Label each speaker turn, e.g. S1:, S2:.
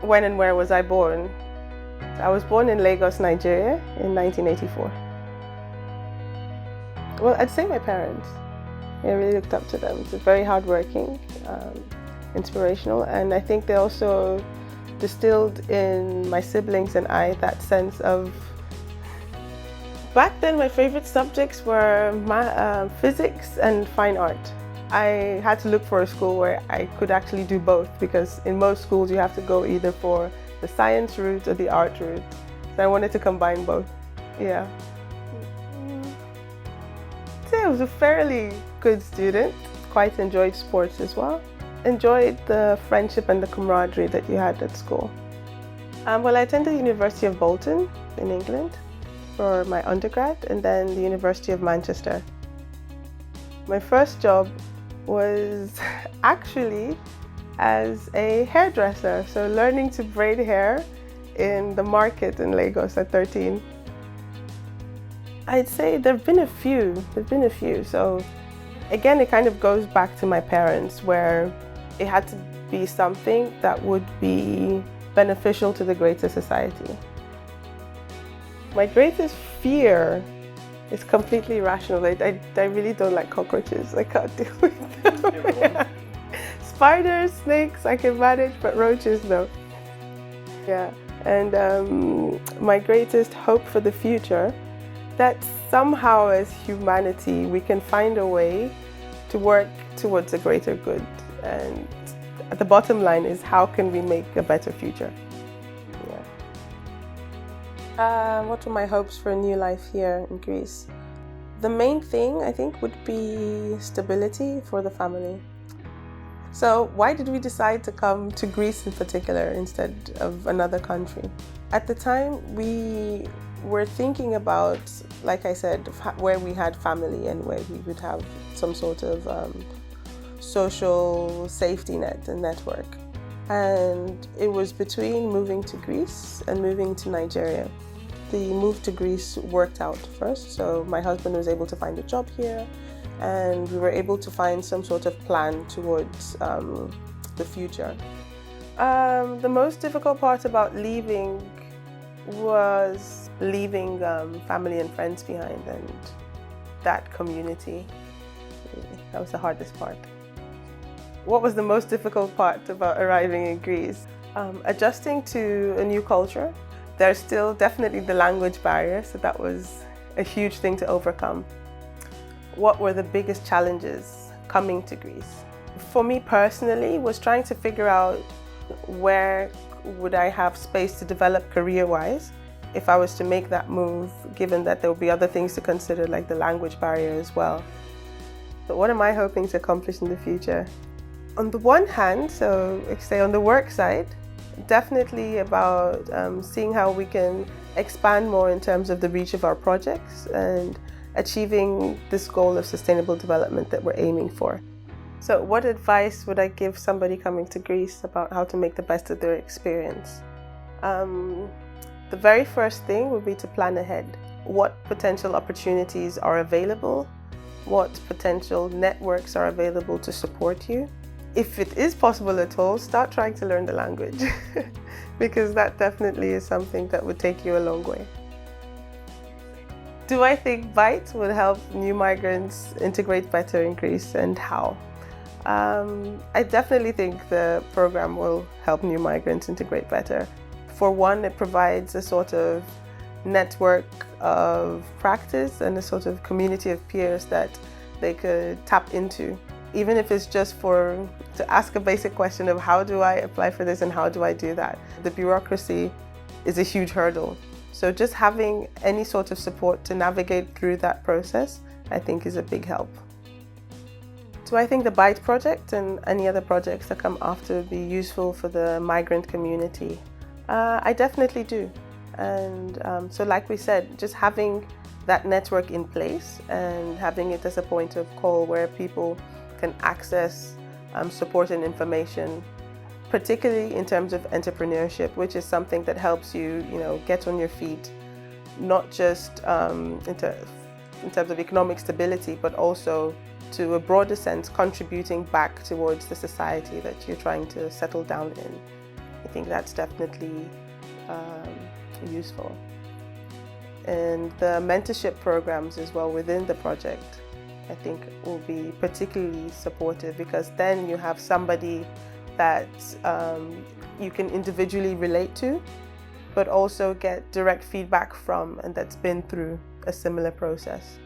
S1: When and where was I born? I was born in Lagos, Nigeria in 1984. Well, I'd say my parents. I really looked up to them. They're very hardworking, inspirational, and I think they also distilled in my siblings and I that sense of... Back then, my favorite subjects were physics and fine art. I had to look for a school where I could actually do both, because in most schools you have to go either for the science route or the art route. So I wanted to combine both. Yeah. I'd say I was a fairly good student. Quite enjoyed sports as well. Enjoyed the friendship and the camaraderie that you had at school. Well, I attended the University of Bolton in England for my undergrad, and then the University of Manchester. My first job was actually as a hairdresser, so learning to braid hair in the market in Lagos at 13. I'd say there've been a few. So again, it kind of goes back to my parents, where it had to be something that would be beneficial to the greater society. My greatest fear is completely irrational. I really don't like cockroaches. I can't deal with them. Yeah. Spiders, snakes, I can manage, but roaches, no. Yeah, and my greatest hope for the future, that somehow as humanity we can find a way to work towards a greater good. And the bottom line is, how can we make a better future? Yeah. What are my hopes for a new life here in Greece? The main thing, I think, would be stability for the family. So why did we decide to come to Greece in particular instead of another country? At the time, we were thinking about, like I said, where we had family and where we would have some sort of social safety net and network. And it was between moving to Greece and moving to Nigeria. The move to Greece worked out first, so my husband was able to find a job here, and we were able to find some sort of plan towards the future. The most difficult part about leaving was leaving family and friends behind, and that community. That was the hardest part. What was the most difficult part about arriving in Greece? Adjusting to a new culture. There's still definitely the language barrier, so that was a huge thing to overcome. What were the biggest challenges coming to Greece? For me personally, was trying to figure out where would I have space to develop career-wise if I was to make that move, given that there would be other things to consider, like the language barrier as well. But what am I hoping to accomplish in the future? On the one hand, so say on the work side, definitely about seeing how we can expand more in terms of the reach of our projects and achieving this goal of sustainable development that we're aiming for. So what advice would I give somebody coming to Greece about how to make the best of their experience? The very first thing would be to plan ahead. What potential opportunities are available? What potential networks are available to support you? If it is possible at all, start trying to learn the language because that definitely is something that would take you a long way. Do I think BITE will help new migrants integrate better in Greece, and how? I definitely think the program will help new migrants integrate better. For one, it provides a sort of network of practice and a sort of community of peers that they could tap into. Even if it's just to ask a basic question of how do I apply for this and how do I do that? The bureaucracy is a huge hurdle. So just having any sort of support to navigate through that process, I think is a big help. Do I think the BITE project and any other projects that come after would be useful for the migrant community? I definitely do. And so like we said, just having that network in place and having it as a point of call where people can access support and information, particularly in terms of entrepreneurship, which is something that helps you, get on your feet, not just in terms of economic stability, but also to a broader sense, contributing back towards the society that you're trying to settle down in. I think that's definitely useful. And the mentorship programs as well within the project, I think, will be particularly supportive, because then you have somebody that you can individually relate to, but also get direct feedback from, and that's been through a similar process.